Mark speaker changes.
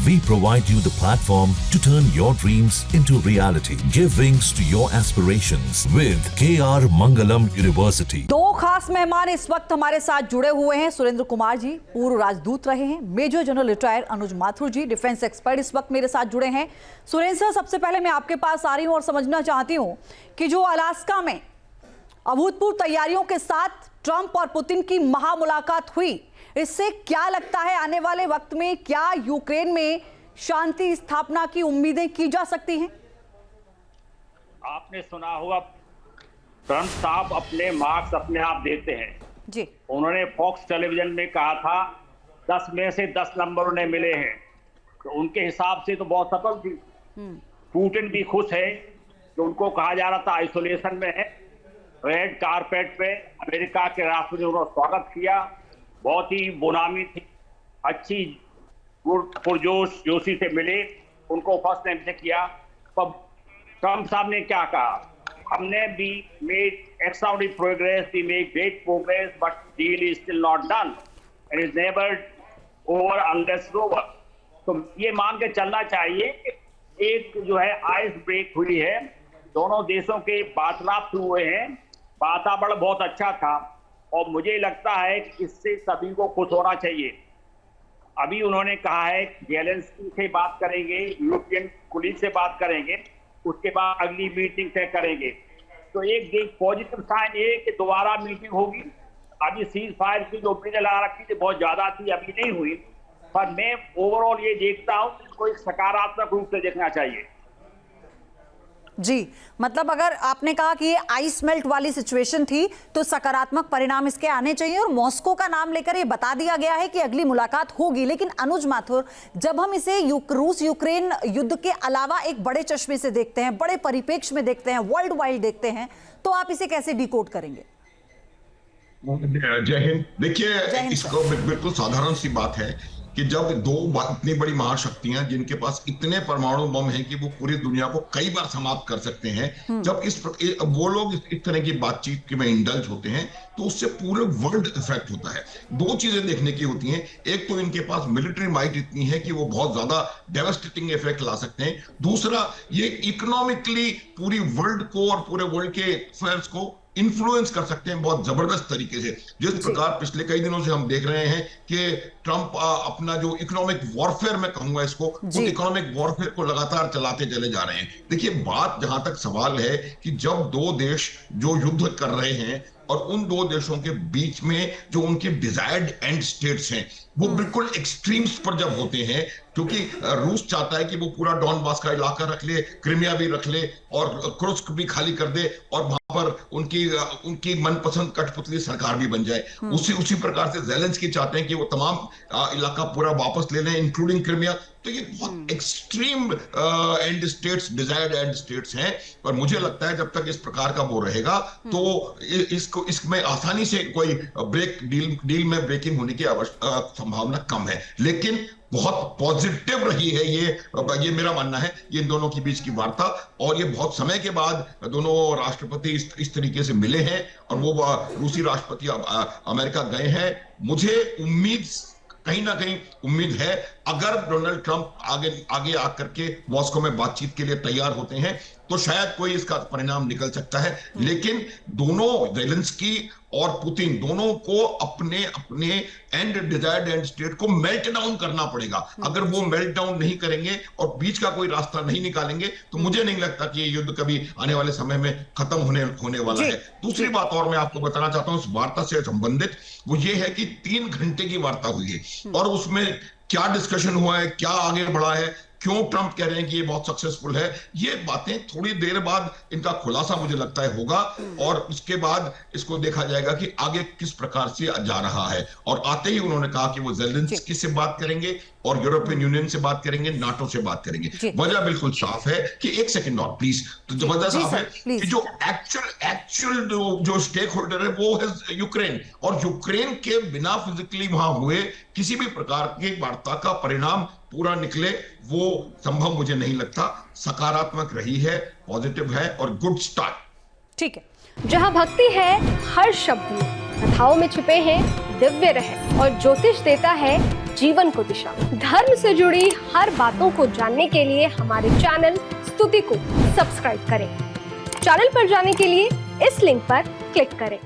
Speaker 1: We provide you the platform to turn your dreams into reality. Give wings to your aspirations with KR Mangalam University.
Speaker 2: दो खास मेहमान इस वक्त हमारे साथ जुड़े हुए हैं। सुरेंद्र कुमार जी पूर्व राजदूत रहे हैं, मेजर जनरल रिटायर्ड अनुज माथुर जी डिफेंस एक्सपर्ट इस वक्त मेरे साथ जुड़े हैं। सुरेंद्र सर, सबसे पहले मैं आपके पास आ रही हूं और समझना चाहती हूं कि जो अलास्का में अभूतपूर्व तैयारियों के साथ ट्रंप और पुतिन की महामुलाकात हुई, इससे क्या लगता है आने वाले वक्त में क्या यूक्रेन में शांति स्थापना की उम्मीदें की जा सकती हैं?
Speaker 3: आपने सुना होगा ट्रंप साहब अपने मार्क्स अपने आप देते हैं
Speaker 2: जी।
Speaker 3: उन्होंने फॉक्स टेलीविजन में कहा था 10 में से 10 नंबर उन्हें मिले हैं, तो उनके हिसाब से तो बहुत सफल थी। पुतिन भी खुश है कि उनको कहा जा रहा था आइसोलेशन में है, रेड कारपेट पे अमेरिका के राष्ट्रपति ने उन्होंने स्वागत किया, बहुत ही बोनामी थी, अच्छी पुरजोश जोशी से मिले, उनको फर्स्ट टाइम से किया। पर ट्रंप साहब ने क्या कहा, हमने भी made extraordinary progress, we make great progress, but deal is still not done and is never over unless over. तो ये मान के चलना चाहिए कि एक जो है आइस ब्रेक हुई है, दोनों देशों के वार्तालाप हुए हैं, वातावरण बहुत अच्छा था और मुझे लगता है कि इससे सभी को खुश होना चाहिए। अभी उन्होंने कहा है जेलेंस्की से बात करेंगे, यूरोपियन कुलीग से बात करेंगे, उसके बाद अगली मीटिंग तय करेंगे। तो एक पॉजिटिव साइन ये कि दोबारा मीटिंग होगी। अभी सीज फायर की जो उम्मीदें लगा रखी थी बहुत ज्यादा थी, अभी नहीं हुई, पर मैं ओवरऑल ये देखता हूँ इसको एक सकारात्मक रूप से देखना चाहिए।
Speaker 2: जी, मतलब अगर आपने कहा कि ये आइस मेल्ट वाली सिचुएशन थी तो सकारात्मक परिणाम इसके आने चाहिए और मॉस्को का नाम लेकर ये बता दिया गया है कि अगली मुलाकात होगी। लेकिन अनुज माथुर, जब हम इसे रूस यूक्रेन युद्ध के अलावा एक बड़े चश्मे से देखते हैं, बड़े परिप्रेक्ष्य में देखते हैं, वर्ल्ड वाइड देखते हैं, तो आप इसे कैसे डिकोड करेंगे?
Speaker 4: जय हिंद। देखिए, इसको बिल्कुल साधारण सी बात है कि जब दो इतनी बड़ी महाशक्तियां जिनके पास इतने परमाणु बम हैं कि वो पूरी दुनिया को कई बार समाप्त कर सकते हैं, जब वो लोग इस तरह की बातचीत में इंडल्ज होते हैं तो उससे पूरे वर्ल्ड इफेक्ट होता है। दो चीजें देखने की होती हैं, एक तो इनके पास मिलिट्री माइट इतनी है कि वो बहुत ज्यादा डेवास्टेटिंग इफेक्ट ला सकते हैं, दूसरा ये इकोनॉमिकली पूरी वर्ल्ड को और पूरे वर्ल्ड के अफेयर्स को इन्फ्लुएंस कर सकते हैं बहुत जबरदस्त तरीके से। जिस प्रकार पिछले कई दिनों से हम देख रहे हैं कि ट्रंप अपना जो इकोनॉमिक वॉरफेयर मैं कहूंगा इसको, उस इकोनॉमिक वॉरफेयर को लगातार चलाते चले जा रहे हैं। देखिए, बात जहां तक सवाल है कि जब दो देश जो युद्ध कर रहे हैं और उन दो देशों के बीच में जो उनके डिजायर्ड एंड स्टेट्स हैं वो बिल्कुल एक्सट्रीम्स पर जब होते हैं, क्योंकि रूस चाहता है कि वो पूरा डॉनबास का इलाका रख ले, क्रिमिया भी रख ले और कुर्स्क भी खाली कर दे और वहां पर उनकी मनपसंद कठपुतली सरकार भी बन जाए। उसी प्रकार से ज़ेलेंस्की चाहते हैं कि वो तमाम इलाका पूरा वापस ले लें, इंक्लूडिंग क्रिमिया। तो ये बहुत extreme and states, desired and states हैं, पर मुझे लगता है जब तक इस प्रकार का वो रहेगा तो इसमें आसानी से कोई डील में ब्रेकिंग होने की संभावना कम है। लेकिन बहुत पॉजिटिव रही है ये मेरा मानना है, ये इन दोनों के बीच की वार्ता, और ये बहुत समय के बाद दोनों राष्ट्रपति इस तरीके से मिले हैं और वो रूसी राष्ट्रपति अमेरिका गए हैं। मुझे कहीं ना कहीं उम्मीद है अगर डोनाल्ड ट्रंप आगे आकर के मॉस्को में बातचीत के लिए तैयार होते हैं तो शायद कोई इसका परिणाम निकल सकता है। लेकिन दोनों ज़ेलेंस्की और पुतिन दोनों को अपने एंड डिजायर्ड एंड स्टेट को मेल्ट डाउन करना पड़ेगा। अगर वो मेल्ट डाउन नहीं करेंगे और बीच का कोई रास्ता नहीं निकालेंगे तो मुझे नहीं लगता कि ये युद्ध कभी आने वाले समय में खत्म होने वाला है। दूसरी बात और मैं आपको बताना चाहता हूं इस वार्ता से संबंधित, वो ये है कि 3 घंटे की वार्ता हुई है और उसमें क्या डिस्कशन हुआ है, क्या आगे बढ़ा है, क्यों ट्रंप कह रहे हैं कि ये बहुत सक्सेसफुल है, ये बातें थोड़ी देर बाद इनका खुलासा मुझे लगता है होगा और उसके बाद इसको देखा जाएगा कि आगे किस प्रकार से जा रहा है। और आते ही उन्होंने कहा कि वो ज़ेलेंस्की से बात करेंगे और यूरोपियन यूनियन से बात करेंगे, नाटो से बात करेंगे। वजह बिल्कुल साफ है कि एक सेकंड और प्लीज, तो वजह साफ है कि जो एक्चुअल जो स्टेक होल्डर है वो है यूक्रेन, और यूक्रेन के बिना फिजिकली वहां हुए किसी भी प्रकार की वार्ता का परिणाम पूरा निकले वो संभव मुझे नहीं लगता। सकारात्मक रही है, पॉजिटिव है और गुड स्टार्ट।
Speaker 5: ठीक है, जहां भक्ति है हर शब्द में, कथाओं में छुपे हैं दिव्य रहस्य और ज्योतिष देता है जीवन को दिशा। धर्म से जुड़ी हर बातों को जानने के लिए हमारे चैनल स्तुति को सब्सक्राइब करें। चैनल पर जाने के लिए इस लिंक पर क्लिक करें।